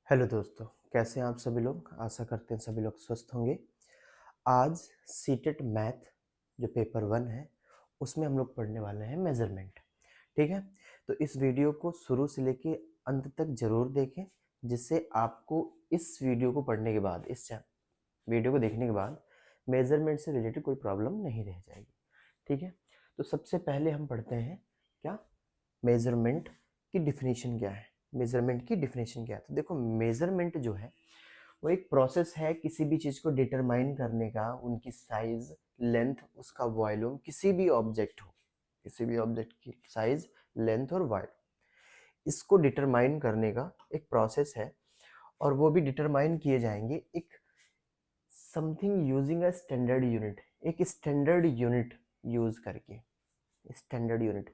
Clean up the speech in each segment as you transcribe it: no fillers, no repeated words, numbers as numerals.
Hello दोस्तों, कैसे हैं आप सभी लोग? आशा करते हैं सभी लोग स्वस्थ होंगे। आज सीटेट मैथ जो पेपर 1 है, उसमें हम लोग पढ़ने वाले हैं मेज़रमेंट, ठीक है? तो इस वीडियो को शुरू से लेके अंत तक ज़रूर देखें, जिससे आपको इस वीडियो को पढ़ने के बाद, वीडियो को देखने के बाद मेज़रमेंट से रिलेटेड कोई प्रॉब्लम नहीं रह जाएगी, ठीक है? तो सबसे पहले हम पढ़ते हैं क्या? मेज़रमेंट की डेफिनेशन क्या है? मेज़रमेंट की डेफिनेशन क्या है? तो देखो, मेज़रमेंट जो है वो एक प्रोसेस है किसी भी चीज़ को डिटरमाइन करने का, उनकी साइज़, लेंथ, उसका वॉल्यूम, किसी भी ऑब्जेक्ट की साइज़, लेंथ और वॉल्यूम, इसको डिटरमाइन करने का एक प्रोसेस है। और वो भी डिटरमाइन किए जाएंगे एक something using a standard unit, एक स्टैंडर्ड यूनिट यूज़ करके। स्टैंडर्ड यूनिट,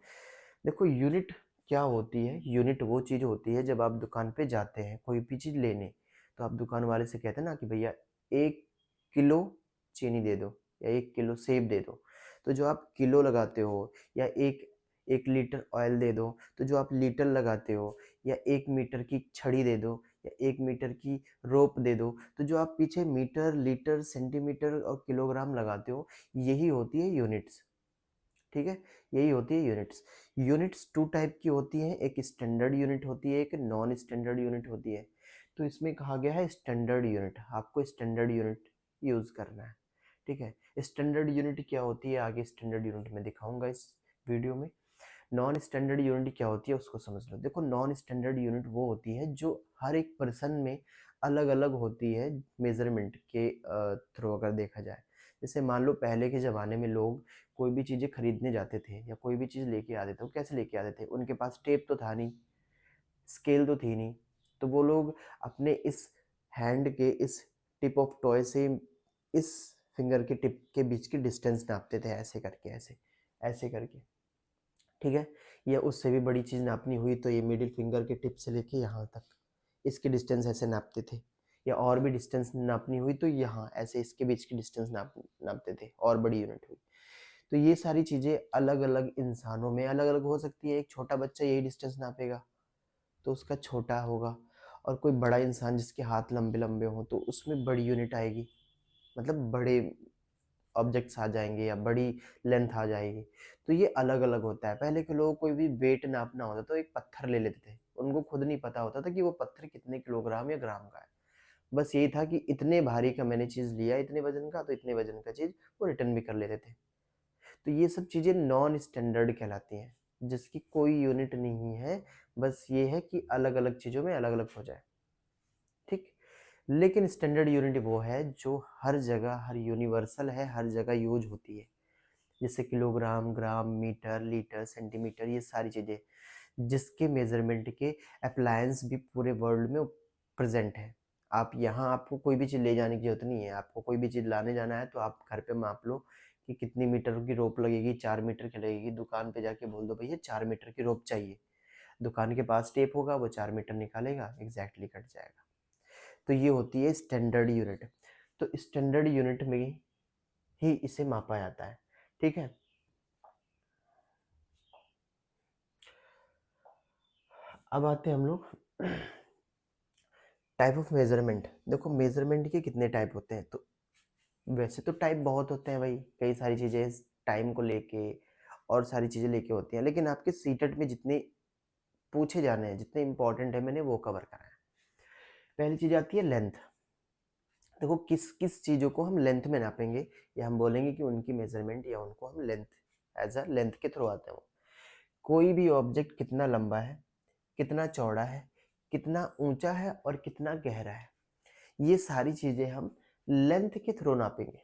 देखो यूनिट क्या होती है? यूनिट वो चीज़ होती है जब आप दुकान पे जाते हैं कोई भी चीज़ लेने, तो आप दुकान वाले से कहते हैं ना कि भैया 1 किलो चीनी दे दो या 1 किलो सेब दे दो। तो जो आप किलो लगाते हो, या 1 लीटर ऑयल दे दो, तो जो आप लीटर लगाते हो, या 1 मीटर की छड़ी दे दो, या 1 मीटर की रोप दे दो, तो जो आप पीछे मीटर, लीटर, सेंटीमीटर और किलोग्राम लगाते हो, यही होती है यूनिट्स, ठीक है? यही होती है यूनिट्स। यूनिट्स 2 टाइप की होती हैं, एक स्टैंडर्ड यूनिट होती है, एक नॉन स्टैंडर्ड यूनिट होती है। तो इसमें कहा गया है स्टैंडर्ड यूनिट, आपको स्टैंडर्ड यूनिट यूज़ करना है, ठीक है? स्टैंडर्ड यूनिट क्या होती है, आगे स्टैंडर्ड यूनिट मैं दिखाऊंगा इस वीडियो में। नॉन स्टैंडर्ड यूनिट क्या होती है उसको समझ लो। देखो, नॉन स्टैंडर्ड यूनिट वो होती है जो हर एक पर्सन में अलग अलग होती है मेजरमेंट के थ्रू, अगर देखा जाए। जैसे मान लो पहले के ज़माने में लोग कोई भी चीज़ें खरीदने जाते थे या कोई भी चीज़ लेके आते थे, वो कैसे लेके आते थे? उनके पास टेप तो था नहीं, स्केल तो थी नहीं, तो वो लोग अपने इस हैंड के इस टिप ऑफ टॉय से इस फिंगर के टिप के बीच की डिस्टेंस नापते थे, ऐसे करके, ऐसे करके, ठीक है? या उससे भी बड़ी चीज़ नापनी हुई तो ये मिडिल फिंगर के टिप से लेके यहाँ तक इसकी डिस्टेंस ऐसे नापते थे। या और भी डिस्टेंस नापनी हुई तो यहाँ ऐसे इसके बीच की डिस्टेंस नापते थे, और बड़ी यूनिट हुई। तो ये सारी चीज़ें अलग अलग इंसानों में अलग अलग हो सकती है। एक छोटा बच्चा यही डिस्टेंस नापेगा तो उसका छोटा होगा, और कोई बड़ा इंसान जिसके हाथ लंबे लंबे हों तो उसमें बड़ी यूनिट आएगी, मतलब बड़े ऑब्जेक्ट्स आ जाएंगे या बड़ी लेंथ आ जाएगी। तो ये अलग अलग होता है। पहले के लोग कोई भी वेट नापना होता तो एक पत्थर ले लेते थे, उनको खुद नहीं पता होता था कि वो पत्थर कितने किलोग्राम या ग्राम का है। बस यही था कि इतने भारी का मैंने चीज़ लिया, इतने वजन का, तो इतने वजन का चीज़ वो रिटर्न भी कर लेते थे। तो ये सब चीज़ें नॉन स्टैंडर्ड कहलाती हैं, जिसकी कोई यूनिट नहीं है, बस ये है कि अलग अलग चीज़ों में अलग अलग हो जाए, ठीक? लेकिन स्टैंडर्ड यूनिट वो है जो हर जगह, हर यूनिवर्सल है, हर जगह यूज होती है। जैसे किलोग्राम, ग्राम, मीटर, लीटर, सेंटीमीटर, ये सारी चीज़ें जिसके मेजरमेंट के अप्लायंस भी पूरे वर्ल्ड में प्रेजेंट है। आप यहाँ, आपको कोई भी चीज़ ले जाने की जरूरत नहीं है, आपको कोई भी चीज़ लाने जाना है तो आप घर पे माप लो कि कितनी मीटर की रोप लगेगी, 4 मीटर की लगेगी। दुकान पे जाके बोल दो भैया 4 मीटर की रोप चाहिए, दुकान के पास टेप होगा, वो 4 मीटर निकालेगा, एग्जैक्टली कट जाएगा। तो ये होती है स्टैंडर्ड यूनिट। तो स्टैंडर्ड यूनिट में ही इसे मापा जाता है, ठीक है? अब आते हैं हम लोग टाइप ऑफ मेजरमेंट। देखो, मेजरमेंट के कितने टाइप होते हैं? तो वैसे तो टाइप बहुत होते हैं भाई, कई सारी चीज़ें टाइम को लेके और सारी चीज़ें लेके होती हैं, लेकिन आपके सीटेट में जितने पूछे जाने हैं, जितने इंपॉर्टेंट है, मैंने वो कवर करा है। पहली चीज़ आती है लेंथ। देखो, किस किस चीज़ों को हम लेंथ में नापेंगे, या हम बोलेंगे कि उनकी मेजरमेंट, या उनको हम लेंथ, एज अ लेंथ के थ्रू आते हैं वो। कोई भी ऑब्जेक्ट कितना लंबा है, कितना चौड़ा है, कितना ऊंचा है और कितना गहरा है, ये सारी चीज़ें हम लेंथ के थ्रू नापेंगे।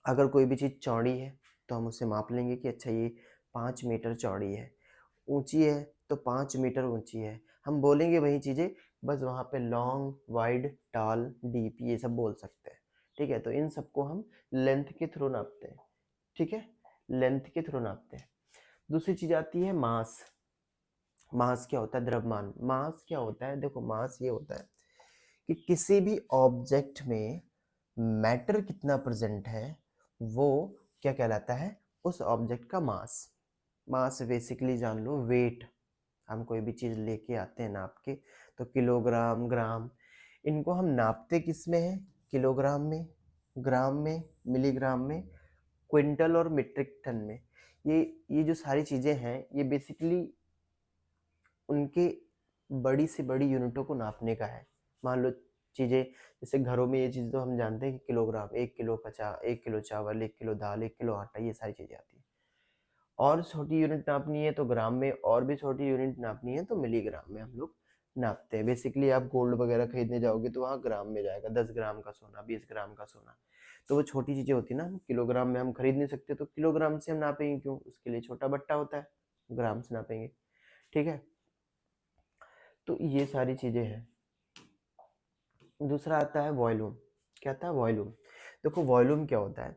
अगर कोई भी चीज़ चौड़ी है तो हम उसे माप लेंगे कि अच्छा ये 5 मीटर चौड़ी है, ऊंची है तो 5 मीटर ऊंची है। हम बोलेंगे वही चीज़ें, बस वहाँ पे लॉन्ग, वाइड, टॉल, डीप, ये सब बोल सकते हैं, ठीक है? तो इन सबको हम लेंथ के थ्रू नापते हैं, ठीक है? लेंथ के थ्रू नापते हैं। दूसरी चीज़ आती है मास। मास क्या होता है? द्रव्यमान। मास क्या होता है? देखो, मास ये होता है कि किसी भी ऑब्जेक्ट में मैटर कितना प्रेजेंट है, वो क्या कहलाता है? उस ऑब्जेक्ट का मास। मास बेसिकली जान लो वेट। हम कोई भी चीज़ लेके आते हैं नाप के, तो किलोग्राम, ग्राम, इनको हम नापते किस में हैं? किलोग्राम में, ग्राम में, मिलीग्राम में, क्विंटल और मीट्रिक टन में। ये जो सारी चीज़ें हैं ये बेसिकली उनके बड़ी से बड़ी यूनिटों को नापने का है। मान लो चीज़ें जैसे घरों में ये चीज़ तो हम जानते हैं कि किलोग्राम, 1 किलो 1 किलो चावल, 1 किलो दाल, 1 किलो आटा, ये सारी चीज़ें आती हैं। और छोटी यूनिट नापनी है तो ग्राम में, और भी छोटी यूनिट नापनी है तो मिलीग्राम में हम लोग नापते हैं। बेसिकली आप गोल्ड वगैरह खरीदने जाओगे तो वहाँ ग्राम में जाएगा, 10 ग्राम का सोना, 20 ग्राम का सोना। तो वो छोटी चीज़ें होती है ना, किलोग्राम में हम खरीद नहीं सकते, तो किलोग्राम से हम नापेंगे क्यों? उसके लिए छोटा बट्टा होता है, ग्राम से नापेंगे। ठीक है, तो ये सारी चीज़ें हैं। दूसरा आता है वॉल्यूम। क्या आता है? वॉल्यूम। देखो वॉल्यूम क्या होता है?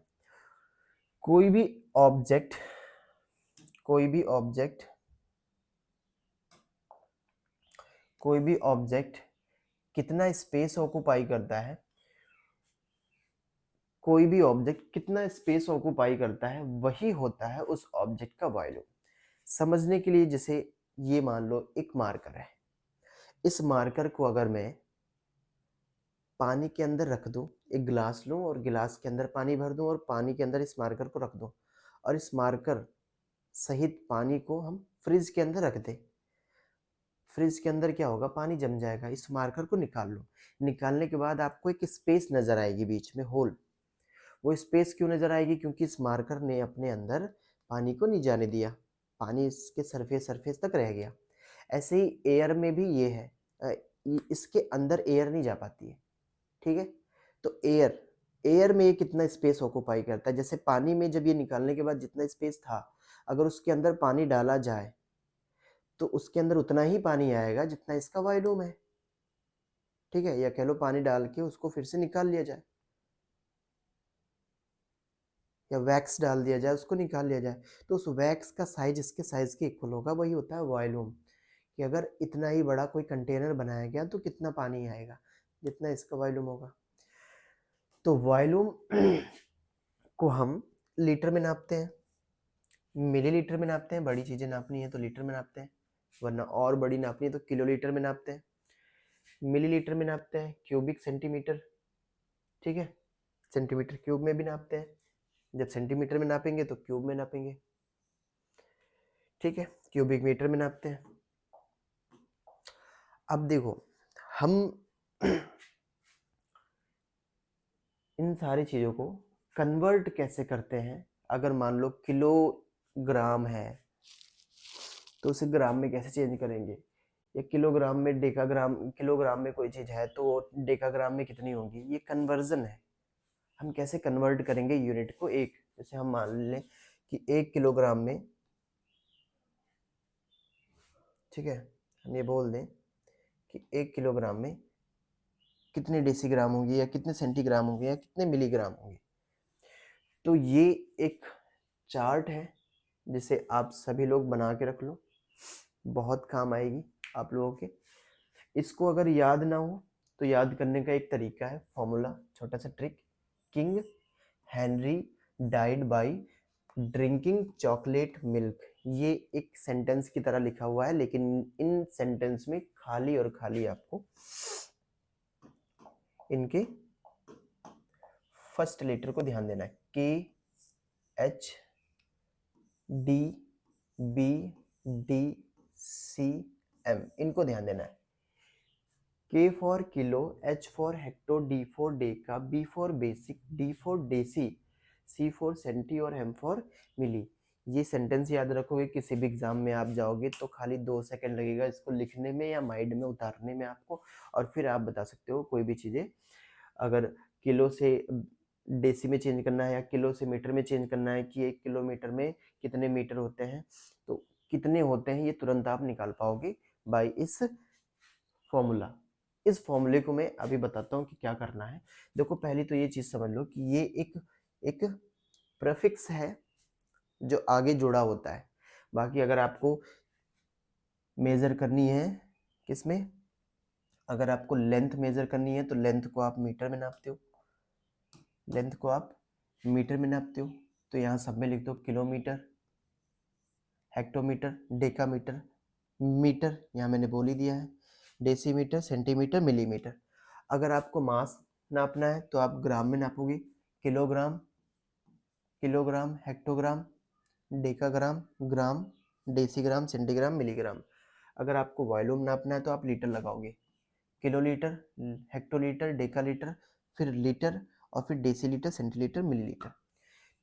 कोई भी ऑब्जेक्ट कोई भी ऑब्जेक्ट कोई भी ऑब्जेक्ट कितना स्पेस ऑक्युपाई करता है, कोई भी ऑब्जेक्ट कितना स्पेस ऑक्युपाई करता है, वही होता है उस ऑब्जेक्ट का वॉल्यूम। समझने के लिए जैसे ये मान लो एक मार्कर है, इस मार्कर को अगर मैं पानी के अंदर रख दूं, एक गिलास लूं और गिलास के अंदर पानी भर दूं और पानी के अंदर इस मार्कर को रख दूं और इस मार्कर सहित पानी को हम फ्रिज के अंदर रख दें, फ्रिज के अंदर क्या होगा? पानी जम जाएगा। इस मार्कर को निकाल लो, निकालने के बाद आपको एक स्पेस नजर आएगी, बीच में होल। वो स्पेस क्यों नजर आएगी? क्योंकि इस मार्कर ने अपने अंदर पानी को नहीं जाने दिया, पानी इसके सरफेस सरफेस तक रह गया। ऐसे ही एयर में भी ये है, इसके अंदर एयर नहीं जा पाती है। ठीक है, तो एयर एयर में ये कितना स्पेस ऑक्युपाई करता है? जैसे पानी में जब ये निकालने के बाद जितना स्पेस था, अगर उसके अंदर पानी डाला जाए तो उसके अंदर उतना ही पानी आएगा जितना इसका वॉल्यूम है। ठीक है, या कह लो पानी डाल के उसको फिर से निकाल लिया जाए, या वैक्स डाल दिया जाए उसको निकाल लिया जाए, तो उस वैक्स का साइज इसके साइज के इक्वल होगा। वही होता है वॉल्यूम, कि अगर इतना ही बड़ा कोई कंटेनर बनाया गया तो कितना पानी आएगा? जितना इसका वॉल्यूम होगा। तो वॉल्यूम को हम लीटर में नापते हैं, मिलीलीटर में नापते हैं। बड़ी चीज़ें नापनी है तो लीटर में नापते हैं, वरना और बड़ी नापनी है तो किलोलीटर में नापते हैं। मिलीलीटर में नापते हैं, क्यूबिक सेंटीमीटर। ठीक है, सेंटीमीटर क्यूब में भी नापते हैं। जब सेंटीमीटर में नापेंगे तो क्यूब में नापेंगे। ठीक है, क्यूबिक मीटर में नापते हैं। अब देखो हम इन सारी चीज़ों को कन्वर्ट कैसे करते हैं। अगर मान लो किलोग्राम है तो उसे ग्राम में कैसे चेंज करेंगे, या किलोग्राम में डेकाग्राम, किलोग्राम में कोई चीज़ है तो डेकाग्राम में कितनी होगी? ये कन्वर्जन है। हम कैसे कन्वर्ट करेंगे यूनिट को एक, जैसे हम मान लें कि 1 किलोग्राम में, ठीक है, हम ये बोल दें कि 1 किलोग्राम में कितने डेसीग्राम होंगे, या कितने सेंटीग्राम होंगे, या कितने मिलीग्राम होंगे। तो ये एक चार्ट है जिसे आप सभी लोग बना के रख लो, बहुत काम आएगी आप लोगों के। इसको अगर याद ना हो तो याद करने का एक तरीका है, फॉर्मूला, छोटा सा trick. King Henry died by drinking chocolate milk, ये एक सेंटेंस की तरह लिखा हुआ है, लेकिन इन सेंटेंस में खाली और खाली आपको इनके फर्स्ट लेटर को ध्यान देना है। K H D B D C M, इनको ध्यान देना है। K for kilo, H for hecto, D for deca, B for basic, D for deci, C for centi और एम फॉर मिली। ये सेंटेंस याद रखोगे, किसी भी एग्जाम में आप जाओगे तो खाली 2 सेकंड लगेगा इसको लिखने में या माइंड में उतारने में आपको, और फिर आप बता सकते हो कोई भी चीज़ें। अगर किलो से डेसी में चेंज करना है या किलो से मीटर में चेंज करना है कि 1 किलोमीटर में कितने मीटर होते हैं, तो कितने होते हैं ये तुरंत आप निकाल पाओगे बाय इस फॉर्मूला। इस फॉर्मूले को मैं अभी बताता हूँ कि क्या करना है। देखो पहले तो ये चीज़ समझ लो कि ये एक प्रीफिक्स है जो आगे जुड़ा होता है। बाकी अगर आपको मेज़र करनी है किसमें, अगर आपको लेंथ मेज़र करनी है तो लेंथ को आप मीटर में नापते हो, लेंथ को आप मीटर में नापते हो, तो यहाँ सब में लिख दो किलोमीटर, हेक्टोमीटर, डेकामीटर, मीटर यहाँ मैंने बोल ही दिया है। Decimetre, centimetre, millimetre. अगर आपको मास नापना है तो आप ग्राम में नापोगे, किलोग्राम, किलोग्राम, हेक्टोग्राम, डेकाग्राम, ग्राम, डेसीग्राम, सेंटीग्राम, मिलीग्राम। अगर आपको वॉल्यूम नापना है तो आप लीटर लगाओगे, किलोलीटर, हेक्टोलीटर, डेकालीटर, फिर लीटर और फिर डेसीलीटर, सेंटीलीटर, मिलीलीटर।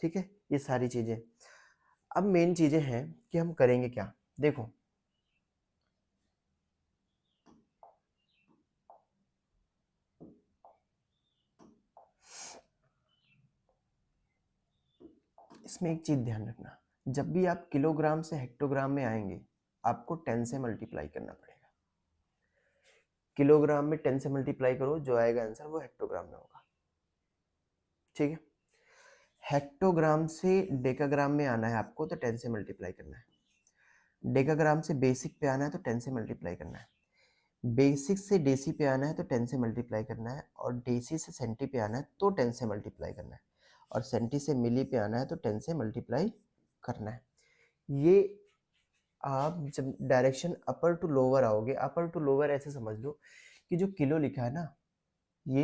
ठीक है, ये सारी चीज़ें। अब मेन चीज़ें हैं कि हम करेंगे क्या। देखो, इसमें एक चीज़ ध्यान रखना, जब भी आप किलोग्राम से हेक्टोग्राम में आएंगे आपको 10 से मल्टीप्लाई करना पड़ेगा। किलोग्राम में 10 से मल्टीप्लाई करो, जो आएगा आंसर वो हेक्टोग्राम में होगा। ठीक है, हेक्टोग्राम से डेकाग्राम में आना है आपको तो 10 से मल्टीप्लाई करना है। डेकाग्राम से बेसिक पे आना है तो 10 से मल्टीप्लाई करना है। बेसिक से डेसी पे आना है तो 10 से मल्टीप्लाई करना है, और डेसी से सेंटी पे आना है तो 10 से मल्टीप्लाई करना है, और सेंटी से मिली पे आना है तो 10 से मल्टीप्लाई करना है। ये आप जब डायरेक्शन अपर टू लोअर आओगे, अपर टू लोअर ऐसे समझ लो कि जो किलो लिखा है ना ये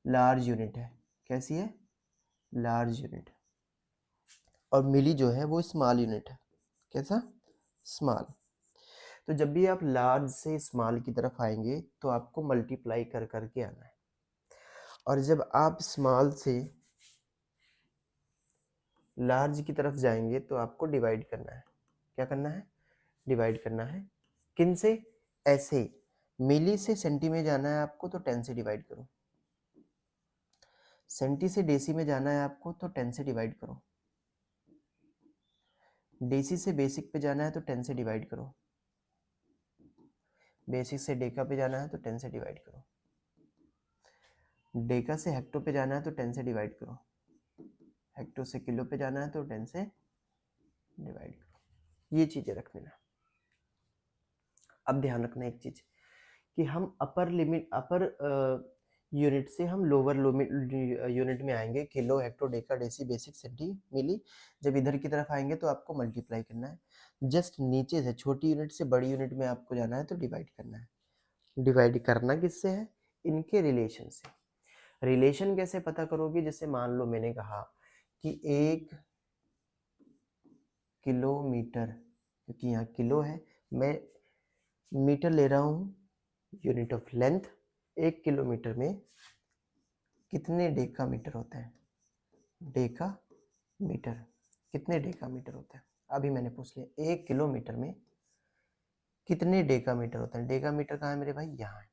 लार्ज यूनिट है। कैसी है? Large unit. और मिली जो है वो स्मॉल यूनिट है। कैसा? स्मॉल। तो जब भी आप लार्ज से स्मॉल की तरफ आएंगे तो आपको मल्टीप्लाई कर करके आना है, और जब आप स्मॉल से लार्ज की तरफ जाएंगे तो आपको डिवाइड करना है। क्या करना है? डिवाइड करना है। किन से? ऐसे मिली से सेंटी में जाना है आपको तो 10 से डिवाइड करो, सेंटी से डेसी में जाना है आपको तो 10 से डिवाइड करो, डेसी से बेसिक पे जाना है तो 10 से डिवाइड करो, बेसिक से डेका पे जाना है तो 10 से डिवाइड करो, डेका से हेक्टो पे जाना है तो 10 से डिवाइड करो, हेक्टो से किलो पे जाना है तो 10 से डिवाइड करो। ये चीज़ें रख लेना। अब ध्यान रखना एक चीज़ कि हम अपर लिमिट, अपर यूनिट से हम लोअर यूनिट में आएंगे, kilo, hecto, deca, deci, basic, centi, milli. जब इधर की तरफ आएंगे तो आपको मल्टीप्लाई करना है। जस्ट नीचे से छोटी यूनिट से बड़ी यूनिट में आपको जाना है तो डिवाइड करना है। डिवाइड करना किससे है? इनके रिलेशन से। रिलेशन कैसे पता करोगे? जैसे मान लो मैंने कहा कि 1 किलोमीटर, क्योंकि यहाँ किलो है, मैं मीटर ले रहा हूँ, यूनिट ऑफ लेंथ। 1 किलोमीटर में कितने डेका मीटर होते हैं? डेका मीटर। कितने डेका मीटर होते हैं? अभी मैंने पूछ लिया 1 किलोमीटर में कितने डेका मीटर होते हैं। डेका मीटर कहाँ है मेरे भाई? यहाँ है।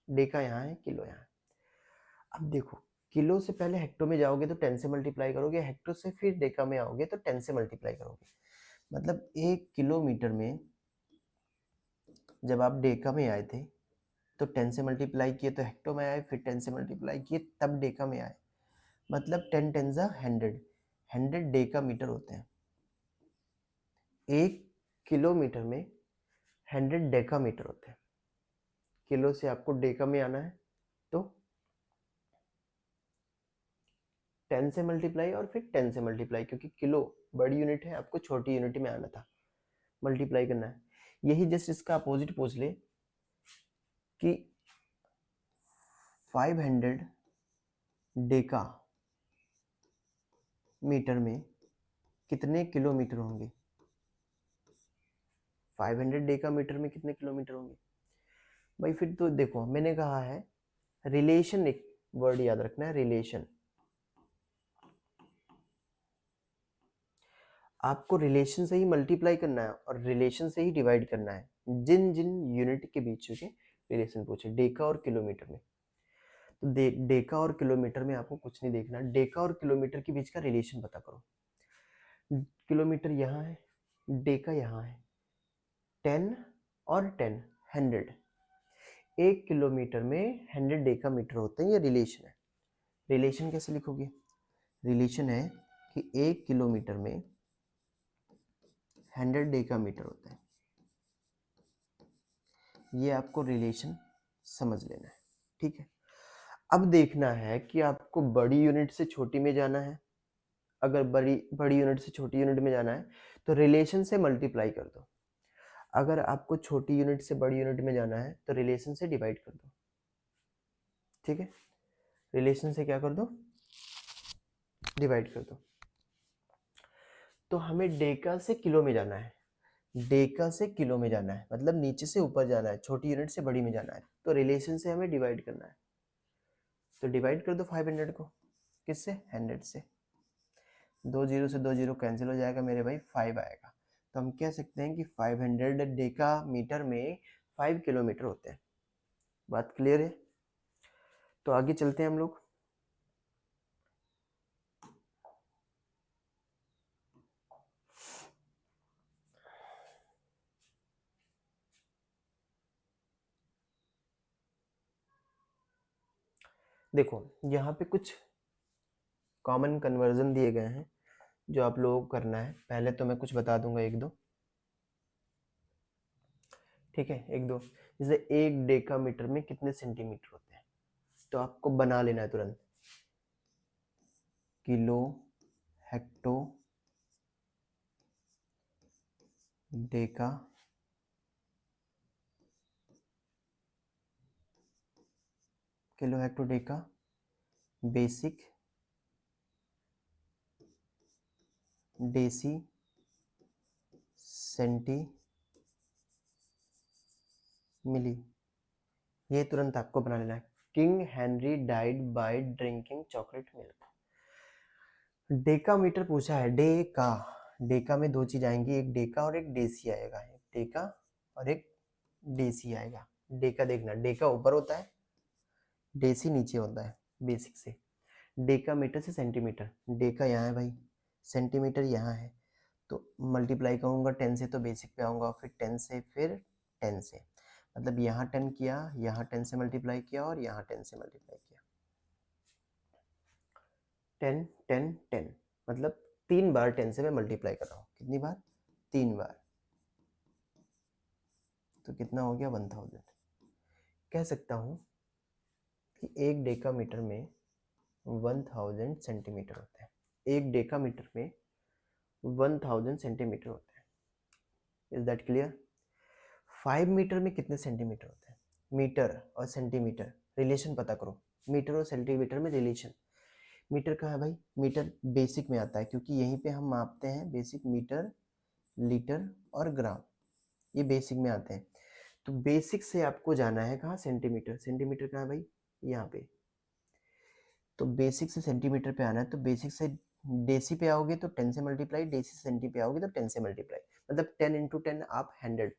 डेका यहाँ है, किलो यहाँ है। अब देखो, किलो से पहले हेक्टो में जाओगे तो 10 से मल्टीप्लाई करोगे, हेक्टो से फिर डेका में आओगे तो 10 से मल्टीप्लाई करोगे। मतलब 1 किलोमीटर में जब आप डेका में आए थे तो 10 से मल्टीप्लाई किए तो हेक्टो में आए, फिर 10 से मल्टीप्लाई किए तब डेका में आए। मतलब 10 10 जा 100, 100 डेका मीटर होते हैं। 1 किलोमीटर में 100 डेका मीटर होते हैं। किलो से आपको डेका में आना है तो 10 से मल्टीप्लाई और फिर 10 से मल्टीप्लाई, क्योंकि किलो बड़ी यूनिट है, आपको छोटी यूनिट में आना था, मल्टीप्लाई करना है। यही जस्ट इसका अपोजिट पूछ ले कि 500 डेका मीटर में कितने किलोमीटर होंगे? 500 डेका मीटर में कितने किलोमीटर होंगे भाई? फिर तो देखो, मैंने कहा है रिलेशन, एक वर्ड याद रखना है, रिलेशन। आपको रिलेशन से ही मल्टीप्लाई करना है और रिलेशन से ही डिवाइड करना है, जिन जिन यूनिट के बीच के रिलेशन पूछे। डेका और किलोमीटर में तो डेका और किलोमीटर में आपको कुछ नहीं देखना, डेका और किलोमीटर के बीच का रिलेशन पता करो। किलोमीटर यहाँ है, डेका यहाँ है, 10 और 10 100। 1 किलोमीटर में 100 डेका मीटर होते हैं, ये रिलेशन है। रिलेशन कैसे लिखोगे? रिलेशन है कि 1 किलोमीटर में 100 डेका मीटर होते हैं। ये आपको रिलेशन समझ लेना है। ठीक है, अब देखना है कि आपको बड़ी यूनिट से छोटी में जाना है। अगर बड़ी यूनिट से छोटी यूनिट में जाना है तो रिलेशन से मल्टीप्लाई कर दो। अगर आपको छोटी यूनिट से बड़ी यूनिट में जाना है तो रिलेशन से डिवाइड कर दो, ठीक है, रिलेशन से क्या कर दो, डिवाइड कर दो। तो हमें डेका से किलो में जाना है, डेका से किलो में जाना है, मतलब नीचे से ऊपर जाना है, छोटी यूनिट से बड़ी में जाना है, तो रिलेशन से हमें डिवाइड करना है। तो डिवाइड कर दो 500 को, किससे, 100 से। 2 जीरो से 2 जीरो कैंसिल हो जाएगा मेरे भाई, 5 आएगा। तो हम कह सकते हैं कि 500 डेका मीटर में 5 किलोमीटर होते हैं। बात क्लियर है? तो आगे चलते हैं हम लोग। देखो यहाँ पे कुछ कॉमन कन्वर्जन दिए गए हैं जो आप लोगों को करना है। पहले तो मैं कुछ बता दूंगा एक दो, ठीक है, एक दो। जैसे 1 डेका मीटर में कितने सेंटीमीटर होते हैं, तो आपको बना लेना है तुरंत। Kilo hecto deca kilo hecto deca basic deci centi milli, ये तुरंत आपको बना लेना है। King Henry died by drinking chocolate milk. Deca metre पूछा है, डेका, डेका में दो चीज आएंगी, एक डेका और एक डेसी आएगा, एक डेका और एक डेसी आएगा। डेका देखना, डेका ऊपर होता है, डेसी नीचे होता है बेसिक से। डेका मीटर से सेंटीमीटर, डेका यहाँ है भाई, सेंटीमीटर यहाँ है, तो मल्टीप्लाई करूँगा 10 से तो बेसिक पे आऊँगा, फिर 10 से, फिर 10 से, मतलब यहाँ 10 किया, यहाँ 10 से मल्टीप्लाई किया और यहाँ 10 से मल्टीप्लाई किया। 10 10 10, मतलब 3 बार 10 से मैं मल्टीप्लाई कर रहा हूँ। कितनी बार? 3 बार। तो कितना हो गया? 1000। कह सकता हूँ कि 1 डेका मीटर में 1000 सेंटीमीटर होते हैं। 1 डेका मीटर में 1000 सेंटीमीटर होते हैं। Is that clear? 5 मीटर में कितने सेंटीमीटर होते हैं? मीटर और सेंटीमीटर रिलेशन पता करो, मीटर और सेंटीमीटर में रिलेशन। मीटर कहाँ है भाई? मीटर बेसिक में आता है, क्योंकि यहीं पे हम मापते हैं बेसिक, मीटर, लीटर और ग्राम, ये बेसिक में आते हैं। तो बेसिक से आपको जाना है कहाँ? सेंटीमीटर। सेंटीमीटर कहाँ है भाई? यहाँ पे। तो बेसिक से सेंटीमीटर पे आना है, तो बेसिक से डेसी पे आओगे तो 10 से मल्टीप्लाई, डेसी से सेंटी पे आओगे तो 10 से मल्टीप्लाई, मतलब 10 इंटू 10 आप 100,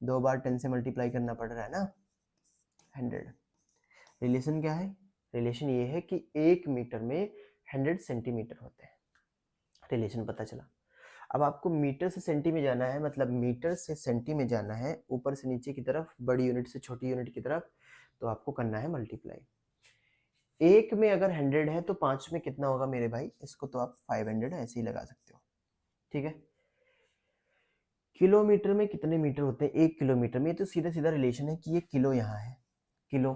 2 बार 10 से मल्टीप्लाई करना पड़ रहा है ना, 100। रिलेशन क्या है? रिलेशन ये है कि 1 मीटर में 100 सेंटीमीटर होते हैं। रिलेशन पता चला। अब आपको मीटर से सेंटी में जाना है, मतलब मीटर से सेंटी में जाना है, ऊपर से नीचे की तरफ, बड़ी यूनिट से छोटी यूनिट की तरफ, तो आपको करना है मल्टीप्लाई। 1 में अगर 100 है तो 5 में कितना होगा मेरे भाई? इसको तो आप 500 ऐसे ही लगा सकते हो, ठीक है। किलोमीटर में कितने मीटर होते हैं? 1 किलोमीटर में, तो सीधा सीधा रिलेशन है कि ये किलो यहाँ है, किलो,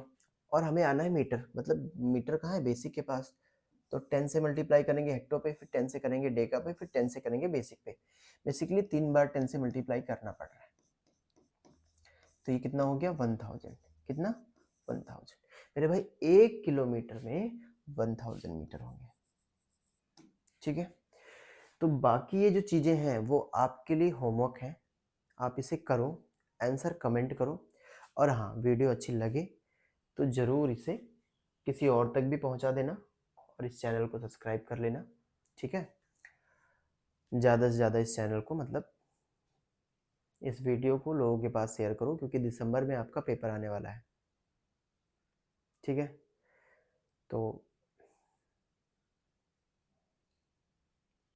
और हमें आना है मीटर, मतलब मीटर कहाँ है? बेसिक के पास। तो 10 से मल्टीप्लाई करेंगे हेक्टो पे, फिर 10 से करेंगे डेका पे, फिर 10 से करेंगे बेसिक पे। बेसिकली 3 बार 10 से मल्टीप्लाई करना पड़ रहा है। तो ये कितना हो गया? 1000। कितना? 1000। मेरे भाई 1 किलोमीटर में 1000 मीटर होंगे, ठीक है। तो बाकी ये जो चीज़ें हैं वो आपके लिए होमवर्क है, आप इसे करो, आंसर कमेंट करो, और हाँ, वीडियो अच्छी लगे तो ज़रूर इसे किसी और तक भी पहुंचा देना, और इस चैनल को सब्सक्राइब कर लेना, ठीक है। ज़्यादा से ज़्यादा इस चैनल को, मतलब इस वीडियो को लोगों के पास शेयर करो, क्योंकि दिसंबर में आपका पेपर आने वाला है, ठीक है। तो